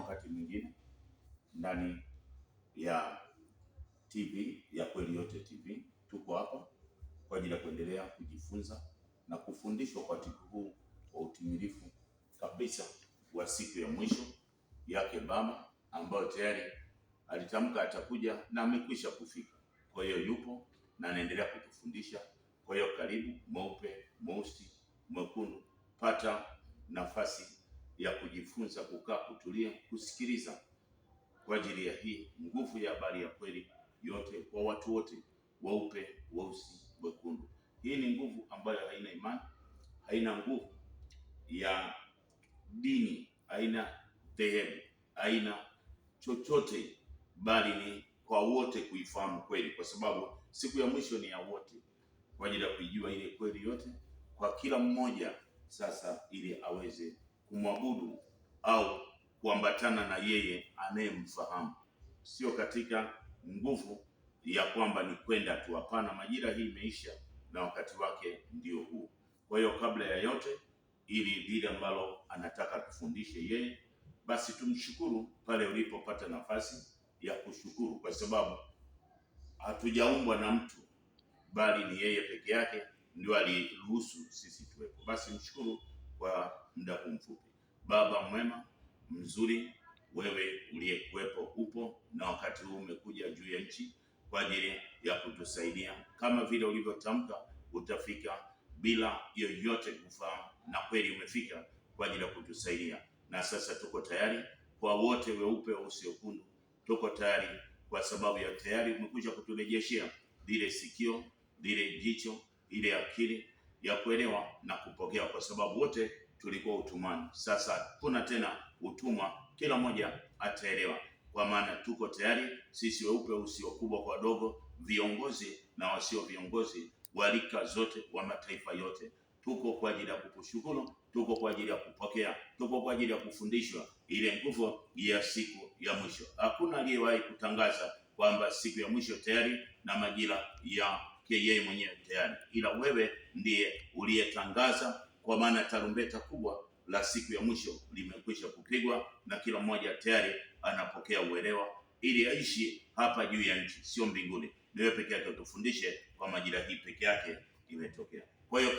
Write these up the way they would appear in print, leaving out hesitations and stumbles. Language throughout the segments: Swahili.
wakati mwingine ndani ya TV ya Kweli Yote TV. Tuko hapa kwa ajili ya kuendelea kujifunza na kufundishwa katika huu wa utimilifu kabisa wa siku ya mwisho yake Baba, ambayo tayari alitamka atakuja na amekwisha kufika. Kwa hiyo yupo na anaendelea kutufundisha. Kwa hiyo karibu, mweupe, mweusi, mwekundu, pata nafasi ya kujifunza, kukaa, kutulia, kusikiliza kwa ajili ya hii nguvu ya habari ya kweli yote kwa watu wote, weupe, weusi, wekundu. Hii ni nguvu ambayo haina imani, haina nguvu ya dini, haina dhehebu, haina chochote, bali ni kwa wote kuifahamu kweli, kwa sababu siku ya mwisho ni ya wote, kwa ajili ya kuijua ile kweli yote kwa kila mmoja sasa, ili aweze kumwabudu au kuambatana na yeye anayemfahamu, sio katika nguvu ya kwamba ni kwenda tu. Hapana, majira hii imeisha na wakati wake ndio huu. Kwa hiyo kabla ya yote, ili lile ambalo anataka tufundishe yeye, basi tumshukuru pale ulipopata nafasi ya kushukuru, kwa sababu hatujaumbwa na mtu, bali ni yeye peke yake ndio aliruhusu sisi tuwepo. Basi mshukuru kwa muda huu mfupi. Baba mwema, mzuri, wewe uliyekuwepo upo, na wakati huu umekuja juu ya nchi kwa ajili ya kutusaidia, kama vile ulivyotamka utafika bila yoyote kufahamu, na kweli umefika kwa ajili ya kutusaidia. Na sasa tuko tayari kwa wote, weupe, weusi, wekundu. Tuko tayari kwa sababu ya tayari umekuja kuturejeshea lile sikio, lile jicho, ile akili ya kuelewa na kupokea, kwa sababu wote tulikuwa utumani. Sasa kuna tena utumwa, kila mmoja ataelewa, kwa maana tuko tayari sisi, weupe, weusi, wakubwa kwa wadogo, viongozi na wasio viongozi, walika zote, wa mataifa yote. Tuko kwa ajili ya kukushukuru, tuko kwa ajili ya kupokea, tuko kwa ajili ya kufundishwa ile nguvu ya siku ya mwisho. Hakuna aliyewahi kutangaza kwamba siku ya mwisho tayari na majira yake yeye mwenyewe tayari, ila wewe ndiye uliyetangaza, kwa maana tarumbeta kubwa la siku ya mwisho limekwisha kupigwa, na kila mmoja tayari anapokea uelewa, ili aishi hapa juu ya nchi, sio mbinguni. Ni wewe peke yake utufundishe, kwa majira hii peke yake imetokea. Kwa hiyo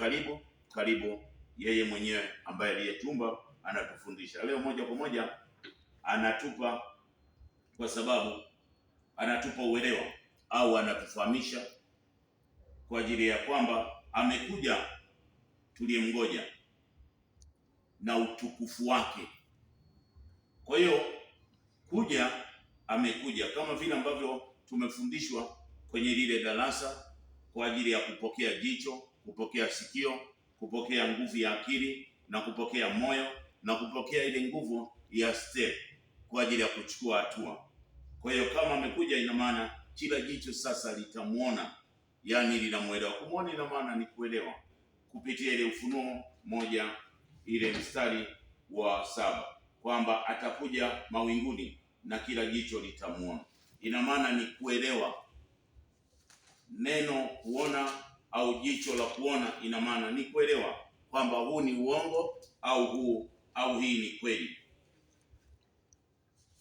karibu yeye mwenyewe ambaye aliyetumba anatufundisha leo moja kwa moja, anatupa, kwa sababu anatupa uelewa au anatufahamisha kwa ajili ya kwamba amekuja tuliyemngoja na utukufu wake. Kwa hiyo amekuja kama vile ambavyo tumefundishwa kwenye lile darasa, kwa ajili ya kupokea jicho, kupokea sikio, kupokea nguvu ya akili na kupokea moyo na kupokea ile nguvu ya step kwa ajili ya kuchukua hatua. Kwa hiyo kama amekuja, ina maana kila jicho sasa litamuona, yani linamuelewa. Kumuona ina maana ni kuelewa, kupitia ile Ufunuo 1 ile mstari wa 7 kwamba atakuja mawinguni na kila jicho litamuona. Ina maana ni kuelewa. Neno kuona au jicho la kuona ina maana ni kuelewa kwamba huu ni uongo au hii ni kweli.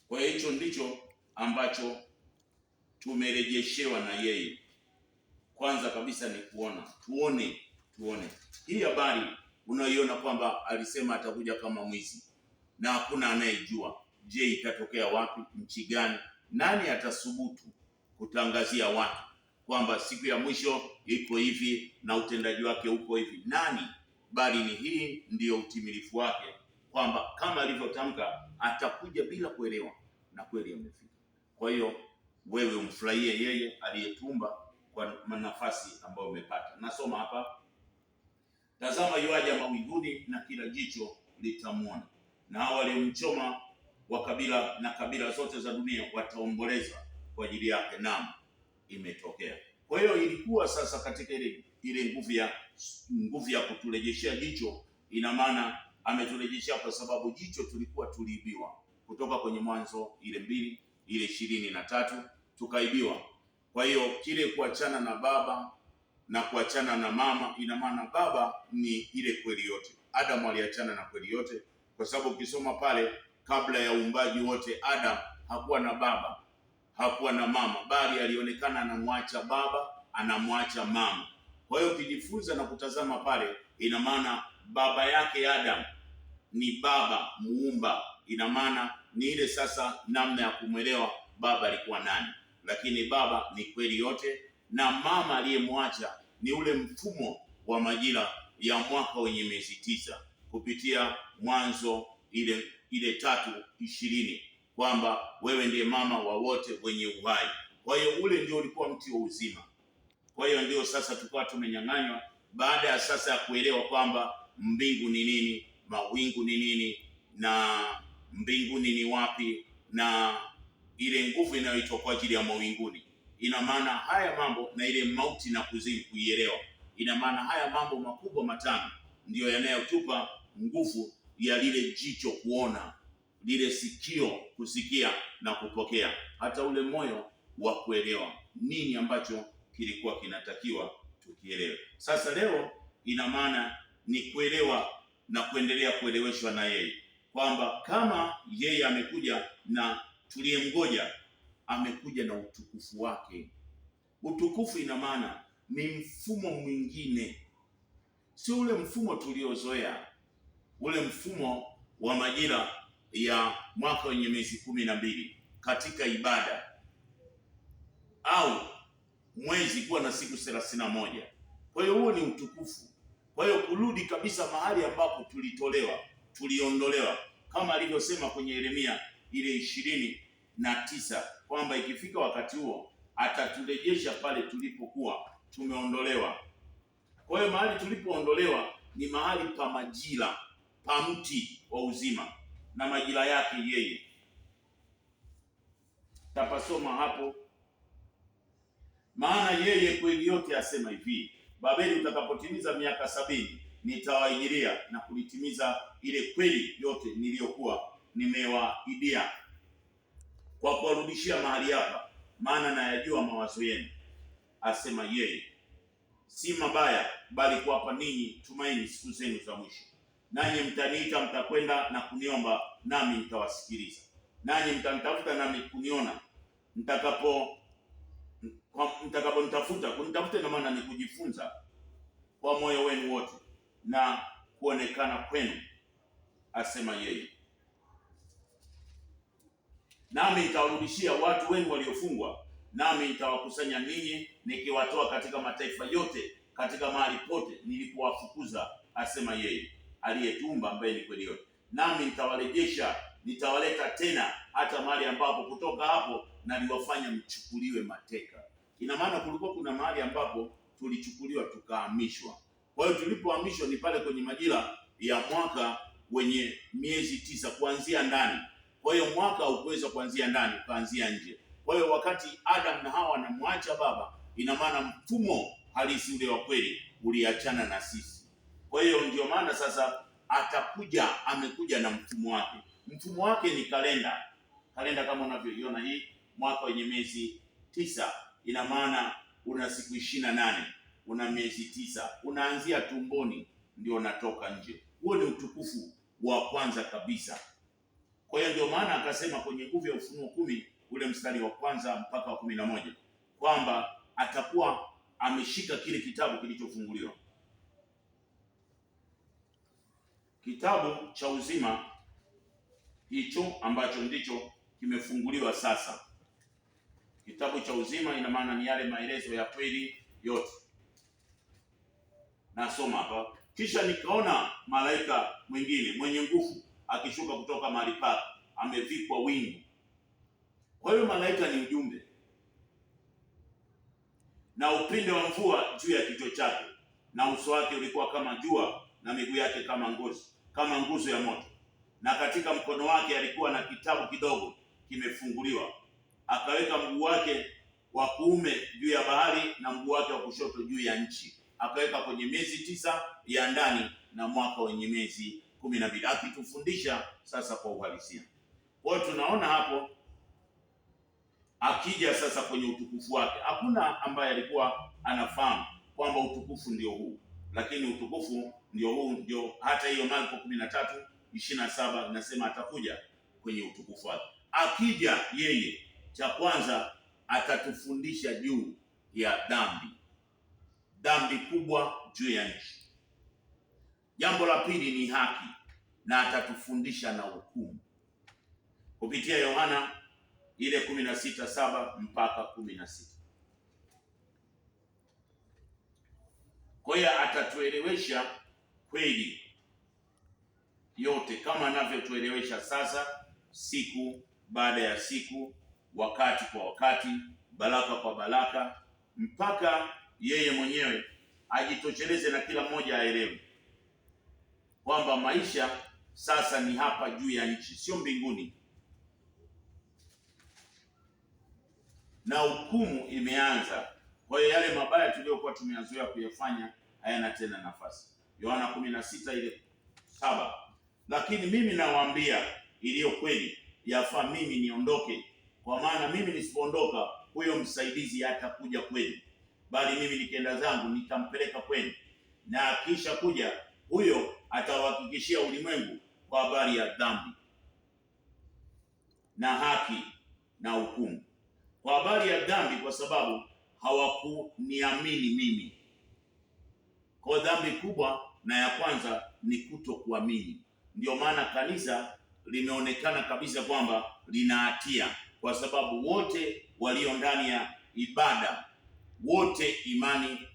Kwa hiyo hicho ndicho ambacho tumerejeshewa na yeye. Kwanza kabisa ni kuona, tuone. Hii habari unaiona kwamba alisema atakuja kama mwizi, na hakuna anayejua. Je, itatokea wapi? Nchi gani? Nani atasubutu kutangazia watu kwamba siku ya mwisho iko hivi na utendaji wake uko hivi? Nani? Bali ni hii ndiyo utimilifu wake, kwamba kama alivyotamka atakuja bila kuelewa, na kweli amefika. Kwa hiyo wewe umfurahie yeye aliyetumba kwa nafasi ambayo umepata. Nasoma hapa, tazama yuaja mawinguni na kila jicho litamuona, na hao waliomchoma wa kabila na kabila zote za dunia wataomboleza kwa ajili yake. Naam, imetokea. Kwa hiyo ilikuwa sasa katika ile nguvu ya kuturejeshea jicho. Ina maana ameturejeshea kwa sababu jicho tulikuwa tuliibiwa kutoka kwenye Mwanzo ile 2 ile 23 tukaibiwa. Kwa hiyo kile kuachana na baba na kuachana na mama, ina maana baba ni ile kweli yote. Adamu aliachana na kweli yote, kwa sababu ukisoma pale kabla ya uumbaji wote, Adam hakuwa na baba, hakuwa na mama, bali alionekana anamwacha baba, anamwacha mama. Kwa hiyo ukijifunza na kutazama pale, ina maana baba yake Adam ni baba muumba, ina maana ni ile sasa namna ya kumwelewa baba alikuwa nani. Lakini baba ni kweli yote, na mama aliyemwacha ni ule mfumo wa majira ya mwaka wenye miezi 9 kupitia Mwanzo ile 3:20 kwamba wewe ndiye mama wa wote wenye uhai. Kwa hiyo ule ndio ulikuwa mti wa uzima. Kwa hiyo ndio sasa tukawa tumenyang'anywa, baada ya sasa ya kuelewa kwamba mbingu ni nini, mawingu ni nini, na mbinguni ni wapi, na ile nguvu inayoitwa kwa ajili ya mawinguni. Ina maana haya mambo, na ile mauti na kuzimu kuielewa, ina maana haya mambo makubwa matano ndiyo yanayotupa nguvu ya lile jicho kuona, lile sikio kusikia na kupokea, hata ule moyo wa kuelewa nini ambacho kilikuwa kinatakiwa tukielewe. Sasa leo ina maana ni kuelewa na kuendelea kueleweshwa na yeye, kwamba kama yeye amekuja na tuliyemgoja amekuja na utukufu wake. Utukufu ina maana ni mfumo mwingine, sio ule mfumo tuliozoea, ule mfumo wa majira ya mwaka wenye miezi 12 katika ibada, au mwezi kuwa na siku 31. Kwa hiyo huo ni utukufu. Kwa hiyo kurudi kabisa mahali ambapo tuliondolewa, kama alivyosema kwenye Yeremia ile 29 kwamba ikifika wakati huo ataturejesha pale tulipokuwa tumeondolewa. Kwa hiyo mahali tulipoondolewa ni mahali pa majira, pa mti wa uzima na majira yake yeye. Tapasoma hapo, maana yeye kweli yote asema hivi, Babeli utakapotimiza miaka 70 nitawaijilia na kulitimiza ile kweli yote niliyokuwa nimewaidia, kwa kuwarudishia mahali hapa, maana nayajua mawazo yenu, asema yeye, si mabaya, bali kuwapa ninyi tumaini siku zenu za mwisho. Nanyi mtaniita, mtakwenda na kuniomba, nami nitawasikiliza. Nanyi mtanitafuta nami kuniona, mtakaponitafuta. Kunitafuta ina maana ni kujifunza kwa moyo wenu wote na kuonekana kwenu, asema yeye. Nami nitawarudishia watu wenu waliofungwa, nami nitawakusanya ninyi, nikiwatoa katika mataifa yote, katika mahali pote nilipowafukuza, asema yeye aliyetumba, ambaye ni kweli yote. Nami nitawarejesha, nitawaleta tena hata mahali ambapo kutoka hapo naliwafanya mchukuliwe mateka. Ina maana kulikuwa kuna mahali ambapo tulichukuliwa tukahamishwa. Kwa hiyo tulipohamishwa ni pale kwenye majira ya mwaka wenye miezi 9 kuanzia ndani. Kwa hiyo mwaka haukuweza kuanzia ndani, ukaanzia nje. Kwa hiyo wakati Adam na Hawa wanamwacha baba, ina maana mfumo halisi ule wa kweli uliachana na sisi. Kwa hiyo ndio maana sasa amekuja na mfumo wake. Mfumo wake ni kalenda. Kalenda kama unavyoiona hii, mwaka wenye miezi 9, ina maana una siku 28, una miezi 9, unaanzia tumboni ndio unatoka nje. Huo ni utukufu wa kwanza kabisa. Kwa hiyo ndio maana akasema kwenye nguvu ya Ufunuo 10 ule mstari wa 1 mpaka wa 11 kwamba atakuwa ameshika kile kitabu kilichofunguliwa, kitabu cha uzima hicho ambacho ndicho kimefunguliwa sasa. Kitabu cha uzima ina maana ni yale maelezo ya kweli yote. Nasoma hapa, kisha nikaona malaika mwingine mwenye nguvu akishuka kutoka mahali pake, amevikwa wingu. Kwa hiyo malaika ni ujumbe, na upinde wa mvua juu ya kichwa chake, na uso wake ulikuwa kama jua, na miguu yake kama nguzo ya moto, na katika mkono wake alikuwa na kitabu kidogo kimefunguliwa. Akaweka mguu wake wa kuume juu ya bahari na mguu wake wa kushoto juu ya nchi. Akaweka kwenye miezi 9 ya ndani na mwaka wenye miezi 12, akitufundisha sasa kwa uhalisia. Kwa hiyo tunaona hapo akija sasa kwenye utukufu wake. Hakuna ambaye alikuwa anafahamu kwamba utukufu ndio huu, lakini utukufu ndio huu. Ndio hata hiyo Marko 13:27 inasema atakuja kwenye utukufu wake. Akija yeye, cha kwanza atatufundisha juu ya dhambi kubwa juu ya nchi. Jambo la pili ni haki, na atatufundisha na hukumu kupitia Yohana ile 16:7 mpaka 16. Kwa hiyo atatuelewesha kweli yote kama anavyotuelewesha sasa, siku baada ya siku, wakati kwa wakati, baraka kwa baraka, mpaka yeye mwenyewe ajitosheleze na kila mmoja aelewe kwamba maisha sasa ni hapa juu ya nchi, sio mbinguni, na hukumu imeanza. Kwa hiyo yale mabaya tuliyokuwa tumeyazoea kuyafanya hayana tena nafasi. Yohana 16:7. Lakini mimi nawaambia iliyo kweli, yafaa mimi niondoke, kwa maana mimi nisipoondoka, huyo msaidizi hatakuja kwenu, bali mimi nikienda zangu nitampeleka kwenu. Na akisha kuja, huyo atawahakikishia ulimwengu kwa habari ya dhambi na haki na hukumu. Kwa habari ya dhambi, kwa sababu hawakuniamini mimi. Kwa dhambi kubwa na ya kwanza ni kutokuamini. Ndio maana kanisa limeonekana kabisa kwamba lina hatia, kwa sababu wote walio ndani ya ibada, wote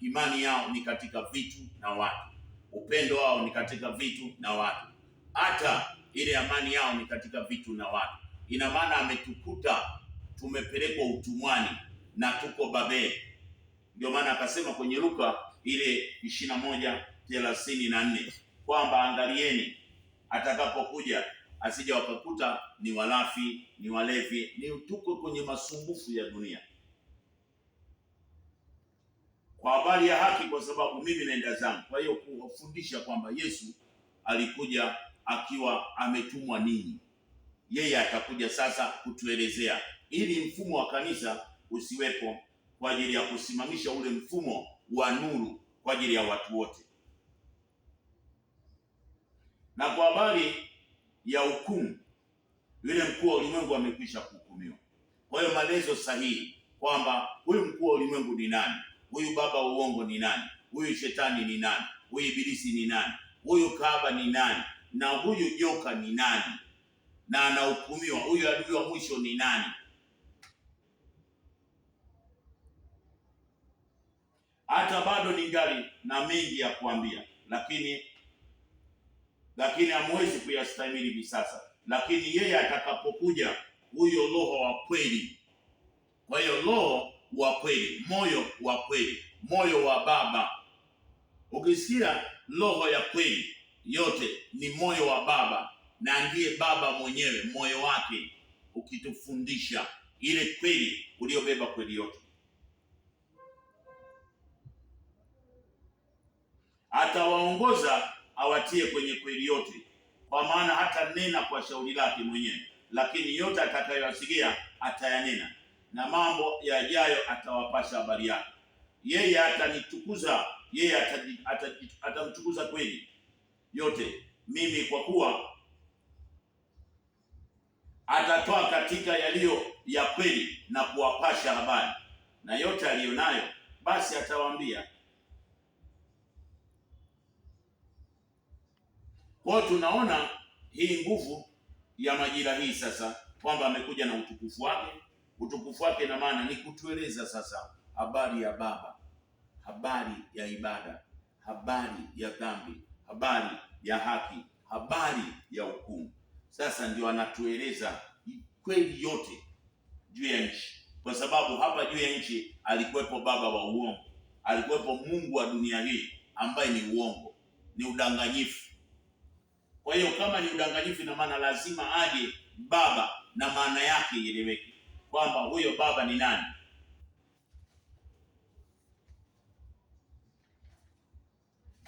imani yao ni katika vitu na watu, upendo wao ni katika vitu na watu, hata ile amani yao ni katika vitu na watu. Ina maana ametukuta tumepelekwa utumwani na tuko Babeli. Ndio maana akasema kwenye Luka ile 21:34 kwamba angalieni atakapokuja asije wakakuta ni walafi, ni walevi, ni tuko kwenye masumbufu ya dunia. Kwa habari ya haki, kwa sababu mimi naenda zangu. Kwa hiyo kuwafundisha kwamba Yesu alikuja akiwa ametumwa ninyi, yeye atakuja sasa kutuelezea, ili mfumo wa kanisa usiwepo, kwa ajili ya kusimamisha ule mfumo wa nuru kwa ajili ya watu wote. Na kwa habari ya hukumu, yule mkuu wa ulimwengu amekwisha kuhukumiwa. Kwa hiyo maelezo sahihi kwamba huyu mkuu wa ulimwengu ni nani, huyu baba wa uongo ni nani, huyu shetani ni nani, huyu ibilisi ni nani, huyu kahaba ni nani, na huyu joka ni nani, na anahukumiwa, huyu adui wa mwisho ni nani. Hata bado ningali na mengi ya kuambia, lakini hamwezi kuyastahimili hivi sasa. Lakini yeye atakapokuja, huyo Roho wa kweli. Kwa hiyo Roho wa kweli, moyo wa kweli, moyo wa Baba. Ukisikia roho ya kweli, yote ni moyo wa Baba, na ndiye Baba mwenyewe, moyo wake ukitufundisha ile kweli uliobeba kweli yote. Atawaongoza awatie kwenye kweli yote, kwa maana hata nena kwa shauri lake mwenyewe, lakini yote atakayoyasikia atayanena, na mambo yajayo atawapasha habari yake. Yeye atanitukuza, yeye atamtukuza kweli yote mimi, kwa kuwa atatoa katika yaliyo ya kweli na kuwapasha habari, na yote aliyonayo basi atawaambia. Kwa hiyo tunaona hii nguvu ya majira hii sasa, kwamba amekuja na utukufu wake. Utukufu wake na maana ni kutueleza sasa habari ya Baba, habari ya ibada, habari ya dhambi, habari ya haki, habari ya hukumu. Sasa ndio anatueleza kweli yote juu ya nchi, kwa sababu hapa juu ya nchi alikuwepo baba wa uongo, alikuwepo mungu wa dunia hii ambaye ni uongo, ni udanganyifu. Kwa hiyo kama ni udanganyifu, ina maana lazima aje baba, na maana yake ieleweke kwamba huyo baba ni nani.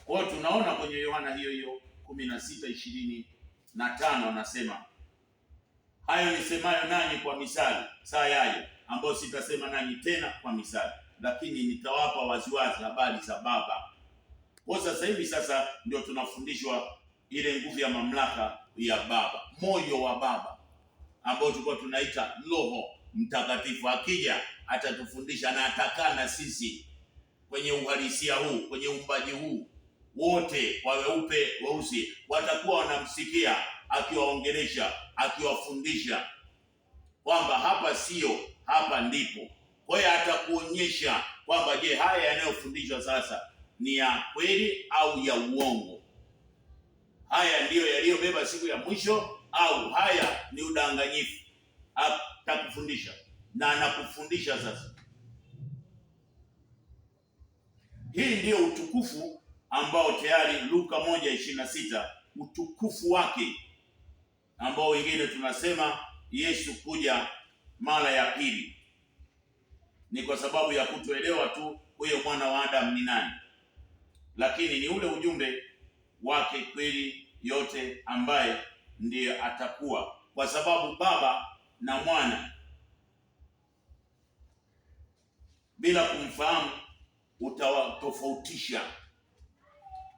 Kwa hiyo tunaona kwenye Yohana hiyo 16:25 anasema, hayo nisemayo nanyi kwa misali, saa yayo ambayo sitasema nanyi tena kwa misali, lakini nitawapa waziwazi habari za Baba. Kwa sasa hivi sasa ndio tunafundishwa ile nguvu ya mamlaka ya Baba, moyo wa Baba. ambao tulikuwa tunaita Roho Mtakatifu. Akija atatufundisha na atakaa na sisi kwenye uhalisia huu, kwenye uumbaji huu. Wote wa weupe, weusi watakuwa wanamsikia akiwaongelesha, akiwafundisha kwamba hapa sio, hapa ndipo. Kwa hiyo atakuonyesha kwamba je, haya yanayofundishwa sasa ni ya kweli au ya uongo? Haya ndiyo yaliyobeba siku ya mwisho au haya ni udanganyifu? Atakufundisha na anakufundisha sasa. Hii ndiyo utukufu ambao tayari Luka 1:26, utukufu wake ambao wengine tunasema Yesu kuja mara ya pili, ni kwa sababu ya kutoelewa tu huyo mwana wa Adamu ni nani, lakini ni ule ujumbe wake kweli yote ambaye ndiye atakuwa, kwa sababu Baba na Mwana bila kumfahamu utawatofautisha,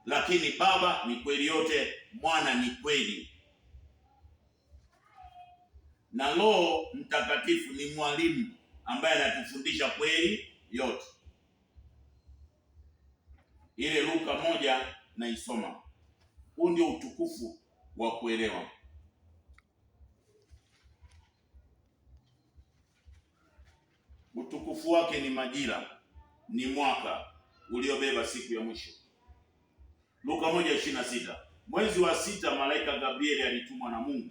lakini Baba ni kweli yote, Mwana ni kweli, na Roho Mtakatifu ni mwalimu ambaye anatufundisha kweli yote. Ile Luka 1 naisoma. Huu ndio utukufu wa kuelewa. Utukufu wake ni majira, ni mwaka uliobeba siku ya mwisho. Luka 1:26. Mwezi wa 6 malaika Gabrieli alitumwa na Mungu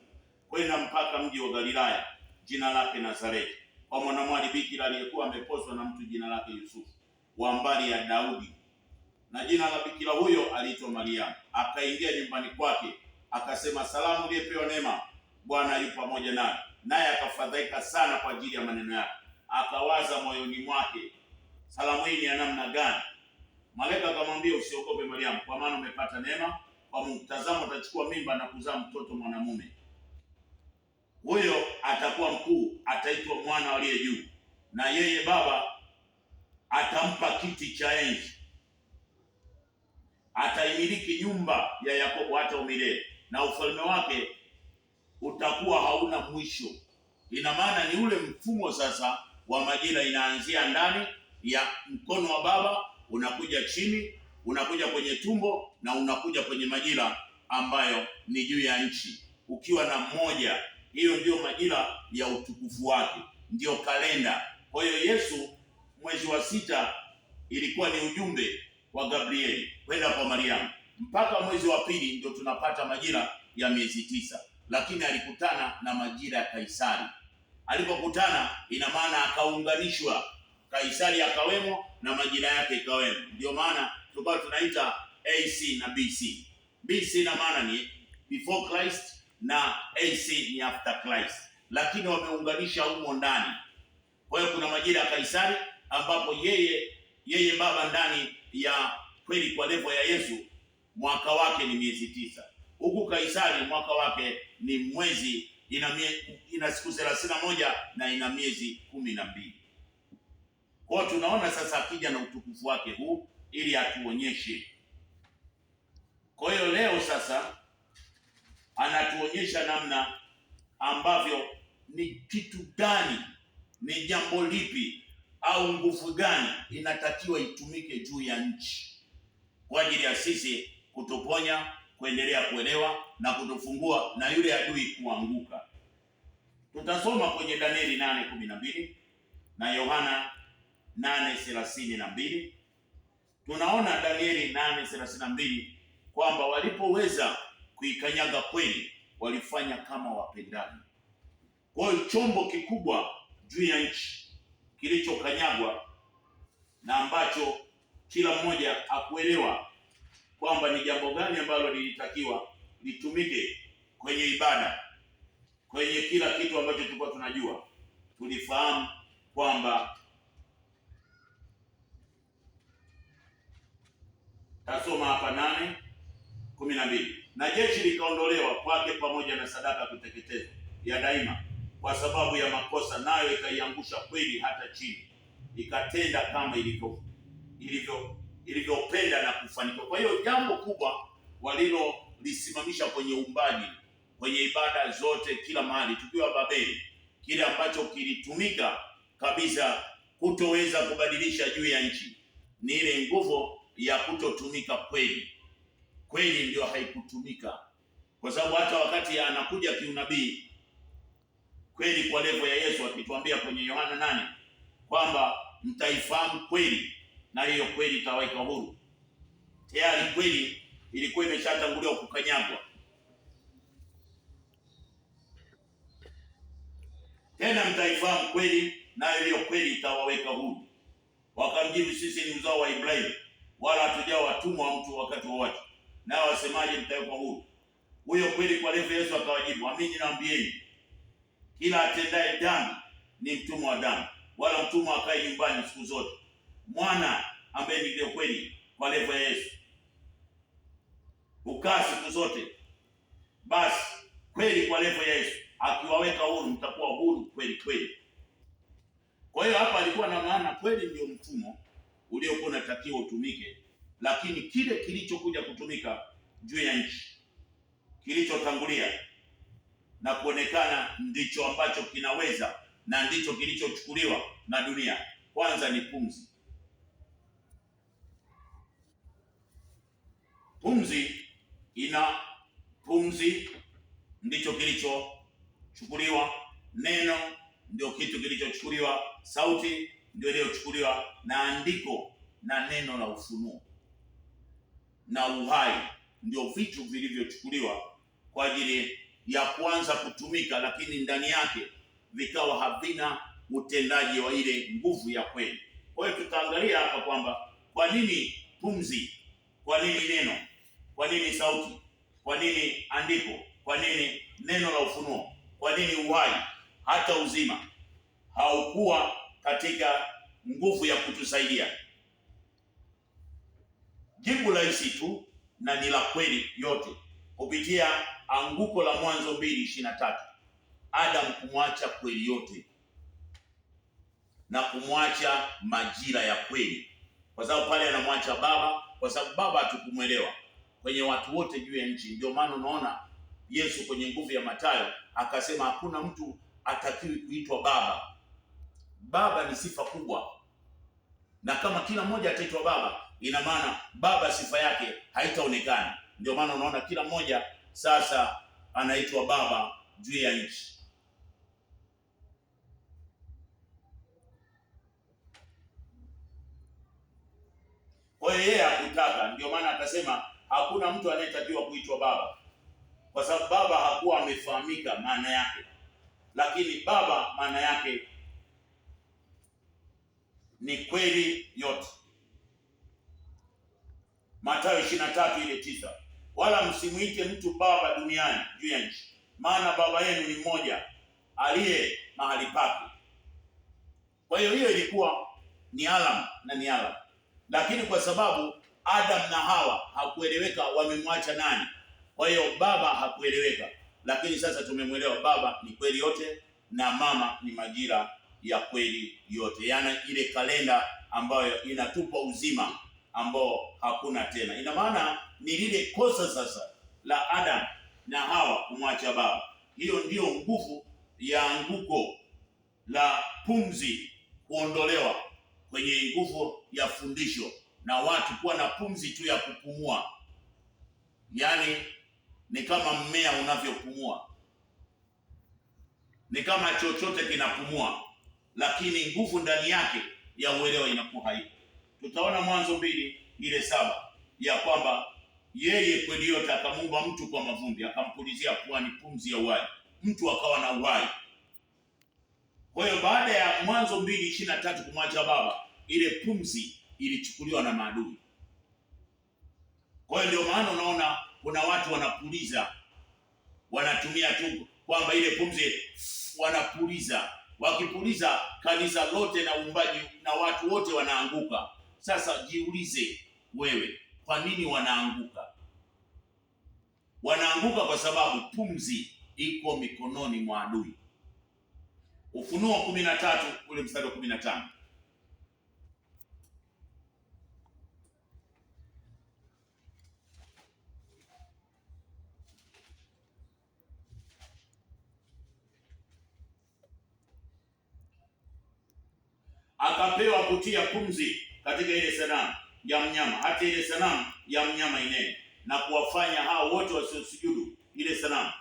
kwenda mpaka mji wa Galilaya jina lake Nazareti, kwa mwanamwali bikira aliyekuwa ameposwa na mtu jina lake Yusufu, wa mbari ya Daudi, na jina la bikira huyo aliitwa Mariamu. Akaingia nyumbani kwake, akasema, salamu uliyepewa neema, Bwana yu pamoja naye. Naye akafadhaika sana kwa ajili ya maneno yake, akawaza moyoni mwake, salamu hii ni ya namna gani? Malaika akamwambia, usiogope Mariamu, kwa maana umepata neema kwa Mungu. Tazama, utachukua mimba na kuzaa mtoto mwanamume. Huyo atakuwa mkuu, ataitwa Mwana aliye Juu, na yeye Baba atampa kiti cha enzi. Ataimiliki nyumba ya Yakobo hata umilele, na ufalme wake utakuwa hauna mwisho. Ina maana ni ule mfumo sasa wa majira, inaanzia ndani ya mkono wa Baba, unakuja chini, unakuja kwenye tumbo, na unakuja kwenye majira ambayo ni juu ya nchi, ukiwa na mmoja. Hiyo ndio majira ya utukufu wake, ndio kalenda. Kwa hiyo Yesu mwezi wa 6 ilikuwa ni ujumbe wa Gabrieli kwenda kwa Mariamu, mpaka mwezi wa 2 ndio tunapata majira ya miezi 9, lakini alikutana na majira ya Kaisari. Alipokutana, ina maana akaunganishwa, Kaisari akawemo na majira yake ikawemo. Ndio maana tulikuwa tunaita AC na BC. BC ina maana ni before Christ na AC ni after Christ, lakini wameunganisha humo ndani. Kwa hiyo kuna majira ya Kaisari ambapo yeye Baba ndani ya kweli kwa level ya Yesu mwaka wake ni miezi 9. Huku Kaisari mwaka wake ni mwezi, ina siku 31 na ina miezi 12. Kwa hiyo tunaona sasa akija na utukufu wake huu ili atuonyeshe. Kwa hiyo leo sasa anatuonyesha namna ambavyo ni kitu gani, ni jambo lipi au nguvu gani inatakiwa itumike juu ya nchi kwa ajili ya sisi kutuponya, kuendelea kuelewa na kutufungua na yule adui kuanguka. Tutasoma kwenye Danieli 8:12 na Yohana 8:32. Tunaona Danieli 8:32 kwamba walipoweza kuikanyaga kweli, walifanya kama wapendani. Kwa hiyo chombo kikubwa juu ya nchi kilichokanyagwa na ambacho kila mmoja akuelewa kwamba ni jambo gani ambalo lilitakiwa litumike kwenye ibada, kwenye kila kitu ambacho tulikuwa tunajua. Tulifahamu kwamba, tasoma hapa 8:12, na jeshi likaondolewa kwake pamoja na sadaka kuteketezwa ya daima kwa sababu ya makosa, nayo ikaiangusha kweli hata chini, ikatenda kama ilivyopenda na kufanikiwa. Kwa hiyo jambo kubwa walilolisimamisha kwenye uumbaji kwenye ibada zote, kila mahali. Tukiwa Babeli, kile ambacho kilitumika kabisa kutoweza kubadilisha juu ya nchi ni ile nguvu ya kutotumika kweli. Kweli ndio haikutumika, kwa sababu hata wakati anakuja kiunabii kweli kwa levo ya Yesu, akituambia kwenye Yohana 8 kwamba mtaifahamu kweli na hiyo kweli itawaweka huru. Tayari kweli ilikuwa imeshatangulia kukanyagwa. Tena mtaifahamu kweli na hiyo kweli itawaweka huru. Wakamjibu, sisi ni uzao wa Ibrahimu, wala hatujao watumwa wa mtu wakati wowote. Nao wasemaje mtawekwa huru? Huyo kweli kwa levo Yesu akawajibu, amini naambieni, kila atendaye dhambi ni mtumwa wa dhambi, wala mtumwa akae nyumbani siku zote. Mwana ambaye ni ndio kweli kwa levo ya Yesu ukaa siku zote. Basi kweli kwa levo ya Yesu akiwaweka huru, mtakuwa huru kweli kweli. Kwa hiyo hapa alikuwa na maana kweli ndio mfumo uliokuwa unatakiwa utumike, lakini kile kilichokuja kutumika juu ya nchi, kilichotangulia na kuonekana ndicho ambacho kinaweza na ndicho kilichochukuliwa na dunia, kwanza ni pumzi. Pumzi ndicho kilichochukuliwa, neno ndio kitu kilichochukuliwa, sauti ndio iliyochukuliwa, na andiko na neno la ufunuo na uhai ndio vitu vilivyochukuliwa kwa ajili ya kuanza kutumika, lakini ndani yake vikawa havina utendaji wa ile nguvu ya kweli. Kwa hiyo tutaangalia hapa kwamba kwa nini pumzi, kwa nini neno, kwa nini sauti, kwa nini andiko, kwa nini neno la ufunuo, kwa nini uhai, hata uzima haukuwa katika nguvu ya kutusaidia. Jibu rahisi tu na ni la kweli yote kupitia anguko la Mwanzo 2:23, Adam kumwacha kweli yote na kumwacha majira ya kweli, kwa sababu pale anamwacha baba, kwa sababu baba hatukumuelewa kwenye watu wote juu ya nchi. Ndio maana unaona Yesu kwenye nguvu ya Mathayo akasema hakuna mtu atakiwi kuitwa baba. Baba ni sifa kubwa, na kama kila mmoja ataitwa baba, ina maana baba sifa yake haitaonekana. Ndio maana unaona kila mmoja sasa anaitwa baba juu ya nchi. Kwa hiyo yeye hakutaka, ndio maana akasema hakuna mtu anayetakiwa kuitwa baba, kwa sababu baba hakuwa amefahamika maana yake. Lakini baba maana yake ni kweli yote. Mathayo 23:9, wala msimuite mtu baba duniani juu ya nchi, maana baba yenu ni mmoja aliye mahali pake. Kwa hiyo hiyo ilikuwa ni alama na ni alama, lakini kwa sababu Adam na Hawa hakueleweka wamemwacha nani, kwa hiyo baba hakueleweka. Lakini sasa tumemwelewa, baba ni kweli yote na mama ni majira ya kweli yote, yaani ile kalenda ambayo inatupa uzima ambao hakuna tena. Ina maana ni lile kosa sasa la Adam na Hawa kumwacha baba. Hiyo ndiyo nguvu ya anguko la pumzi kuondolewa kwenye nguvu ya fundisho na watu kuwa na pumzi tu ya kupumua. Yaani ni kama mmea unavyopumua, ni kama chochote kinapumua, lakini nguvu ndani yake ya uelewa inakuwa haipo. Tutaona Mwanzo 2:7 ya kwamba yeye kweli yote akamuumba mtu kwa mavumbi, akampulizia puani pumzi ya uhai, mtu akawa na uhai. Kwa hiyo baada ya Mwanzo 2:23 kumwacha baba, ile pumzi ilichukuliwa na maadui. Kwa hiyo ndio maana unaona kuna watu wanapuliza, wanatumia tu kwamba ile pumzi wanapuliza. Wakipuliza kanisa lote na uumbaji na watu wote wanaanguka. Sasa jiulize wewe, kwa nini wanaanguka? Wanaanguka kwa sababu pumzi iko mikononi mwa adui. Ufunuo 13 ule mstari wa 15. akapewa kutia pumzi katika ile sanamu ya mnyama, hata ile sanamu ya mnyama inene, na kuwafanya hao wote wasiosujudu ile sanamu,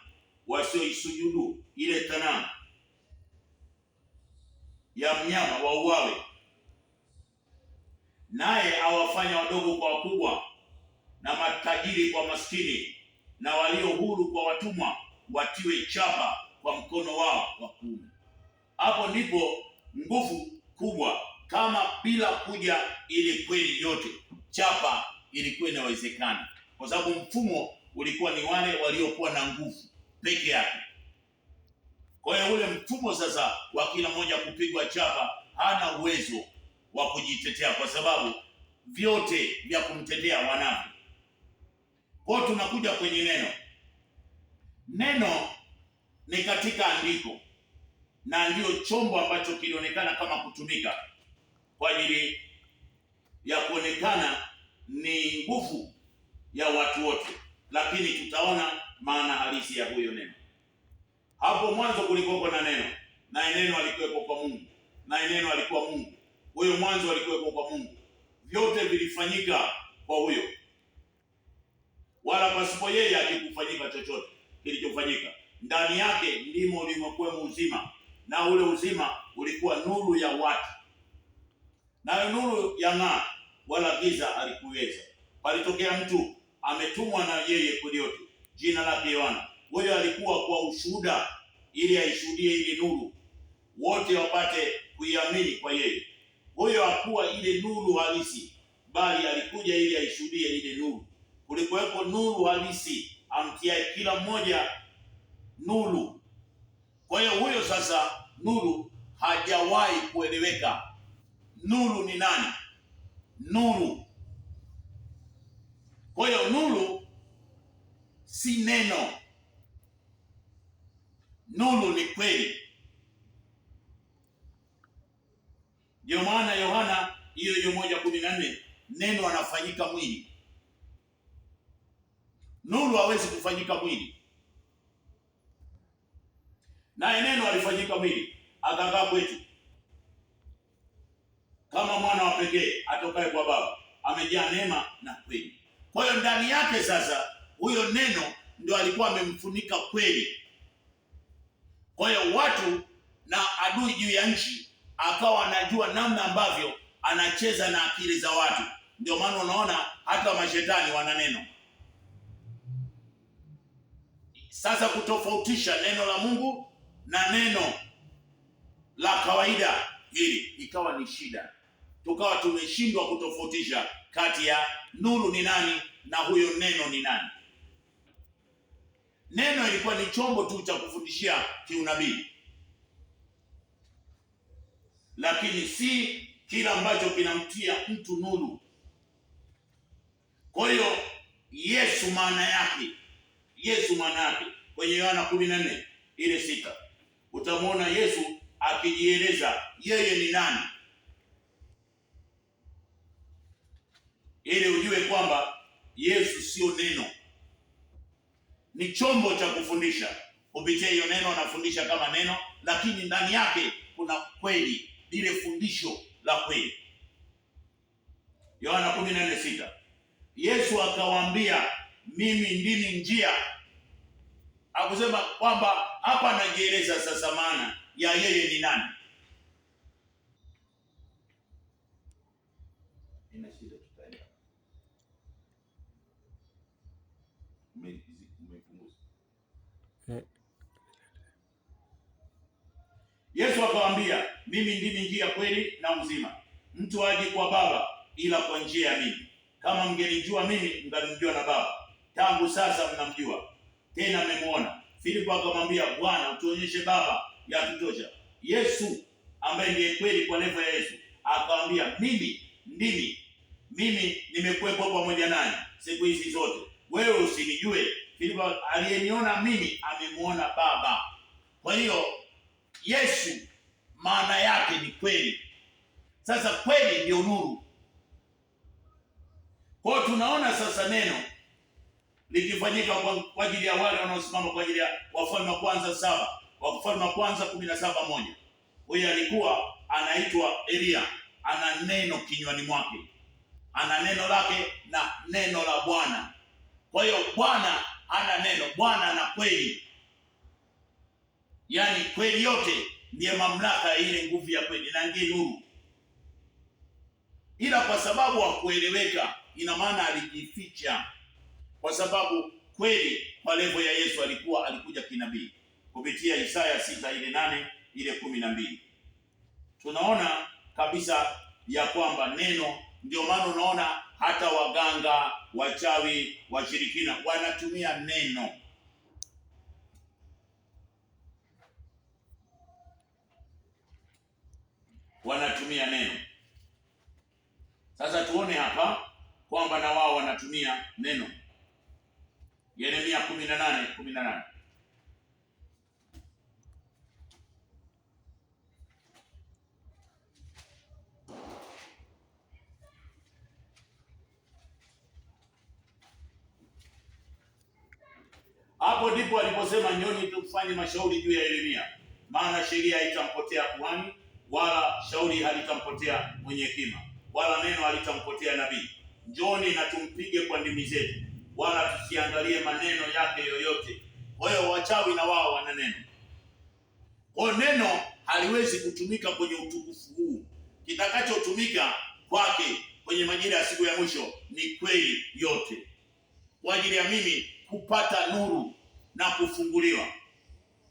wasioisujudu ile sanamu ya mnyama wauawe. Naye awafanya wadogo kwa wakubwa, na matajiri kwa maskini, na walio huru kwa watumwa, watiwe chapa kwa mkono wao wa kuume. Hapo ndipo nguvu kubwa, kama bila kuja ile kweli yote, chapa ilikuwa inawezekana, kwa sababu mfumo ulikuwa ni wale waliokuwa na nguvu peke yake. Kwa hiyo ule mfumo sasa wa kila mmoja kupigwa chapa, hana uwezo wa kujitetea, kwa sababu vyote vya kumtetea wanavyo. Kwa hiyo tunakuja kwenye neno. Neno ni katika andiko, na ndio chombo ambacho kilionekana kama kutumika kwa ajili ya kuonekana ni nguvu ya watu wote, lakini tutaona maana halisi ya huyo neno. Hapo mwanzo kulikuwa na neno, na neno alikuwepo kwa Mungu, na neno alikuwa Mungu. Huyo mwanzo alikuwepo kwa Mungu. Vyote vilifanyika kwa huyo, wala pasipo yeye hakikufanyika chochote kilichofanyika. Ndani yake ndimo ulimokuwa uzima, na ule uzima ulikuwa nuru ya watu, nayo nuru yang'aa, wala giza alikuweza. Palitokea mtu ametumwa na yeye kuliote, jina lake Yohana. Huyo alikuwa kwa ushuhuda, ili aishuhudie ile nuru, wote wapate kuiamini kwa yeye. Huyo hakuwa ile nuru halisi, bali alikuja ili aishuhudie ile nuru. Kulikuwepo nuru halisi, amtiaye kila mmoja nuru. Kwa hiyo huyo sasa nuru hajawahi kueleweka. Nuru ni nani? Nuru. Kwa hiyo nuru si neno. Nuru ni kweli. Ndio maana Yohana hiyo 1:14, neno anafanyika mwili. Nuru hawezi kufanyika mwili, na neno alifanyika mwili akakaa kwetu kama mwana wa pekee atokaye kwa Baba, amejaa neema na kweli. Kwa hiyo ndani yake sasa huyo neno ndio alikuwa amemfunika kweli. Kwa hiyo watu na adui juu ya nchi akawa anajua namna ambavyo anacheza na akili za watu. Ndio maana unaona hata mashetani wana neno. Sasa kutofautisha neno la Mungu na neno la kawaida, hili ikawa ni shida. Tukawa tumeshindwa kutofautisha kati ya nuru ni nani na huyo neno ni nani. Neno ilikuwa ni chombo tu cha kufundishia kiunabii, lakini si kila ambacho kinamtia mtu nuru. Kwa hiyo Yesu maana yake kwenye Yohana 14:6 utamwona Yesu akijieleza yeye ni nani, ili ujue kwamba Yesu sio neno, ni chombo cha kufundisha. Kupitia hiyo neno anafundisha kama neno, lakini ndani yake kuna kweli, lile fundisho la kweli. Yohana 14:6, Yesu akawaambia, mimi ndimi njia. Akusema kwamba hapa anajieleza sasa maana ya yeye ni nani. Ina shida, tutaenda. Umepunguza. Yesu akawaambia, mimi ndimi njia, kweli na uzima. Mtu haji kwa Baba ila kwa njia ya mimi. Kama mngenijua mimi, mngalimjua na Baba. Tangu sasa mnamjua, tena mmemwona. Filipo akamwambia, Bwana, utuonyeshe Baba, yatutosha. Yesu ambaye ndiye kweli kwa neema ya Yesu akamwambia, mimi nimekuwepo pamoja nanyi siku hizi zote, wewe usinijue? Filipo, aliyeniona mimi amemwona Baba. Kwa hiyo Yesu maana yake ni kweli. Sasa kweli ndio nuru. Kwa hiyo tunaona sasa neno likifanyika kwa ajili ya wale wanaosimama kwa ajili ya Wafalme wa Kwanza 7, Wafalme wa Kwanza 17:1. Huyo alikuwa anaitwa Elia, ana neno kinywani mwake, ana neno lake na neno la Bwana. Kwa hiyo Bwana ana neno, Bwana ana kweli, yaani kweli yote ndiye mamlaka ya ile nguvu ya kweli, na ndiye nuru. Ila kwa sababu hakueleweka, ina maana alijificha, kwa sababu kweli kwa levo ya Yesu alikuja kinabii kupitia Isaya 6:8 ile 12. Tunaona kabisa ya kwamba neno, ndio maana unaona hata waganga, wachawi, washirikina wanatumia neno. Wanatumia neno. Sasa tuone hapa kwamba na wao wanatumia neno. Yeremia 18:18. Hapo ndipo aliposema, njoni tufanye mashauri juu ya Yeremia, maana sheria haitampotea kuhani, wala shauri halitampotea mwenye hekima, wala neno halitampotea nabii. Njoni na tumpige kwa ndimi zetu, wala tusiangalie maneno yake yoyote. Kwa hiyo wachawi na wao wana neno. Kwa neno haliwezi kutumika kwenye utukufu huu. Kitakachotumika kwake kwenye majira ya siku ya mwisho ni kweli yote, kwa ajili ya mimi kupata nuru na kufunguliwa.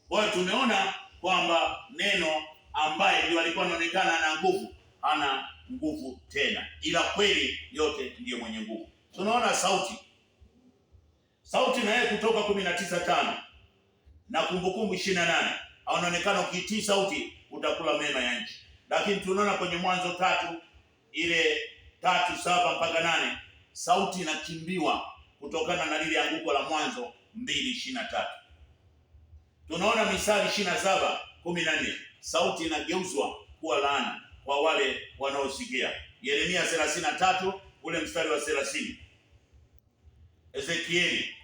Kwa hiyo tumeona kwamba neno ambaye ndio alikuwa anaonekana ana nguvu, hana nguvu tena, ila kweli yote ndiyo mwenye nguvu. Tunaona sauti na yeye Kutoka 19:5 na Kumbukumbu 28 anaonekana ukitii sauti utakula mema ya nchi. Lakini tunaona kwenye Mwanzo 3 ile 3:7 mpaka 8 sauti inakimbiwa kutokana na lile anguko la Mwanzo 2:23. Tunaona Misali 27:14 sauti inageuzwa kuwa laana kwa wale wanaosikia. Yeremia 33 ule mstari wa 30. Ezekieli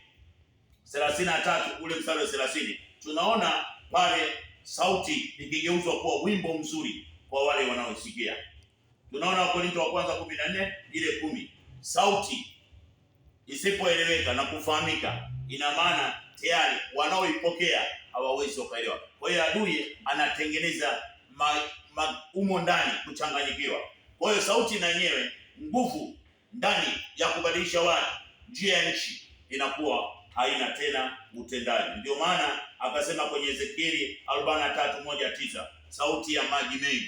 33 ule mstari wa 30. Tunaona pale sauti ikigeuzwa kuwa wimbo mzuri kwa wale wanaosikia. Tunaona Wakorintho wa kwanza 14 ile 10. Sauti isipoeleweka na kufahamika, ina maana tayari wanaoipokea hawawezi wakaelewa. Kwa hiyo adui anatengeneza umo ndani kuchanganyikiwa. Kwa hiyo sauti na yenyewe nguvu ndani ya kubadilisha watu, njia ya nchi inakuwa haina tena utendaji. Ndio maana akasema kwenye Ezekieli 43:1-9 sauti ya maji mengi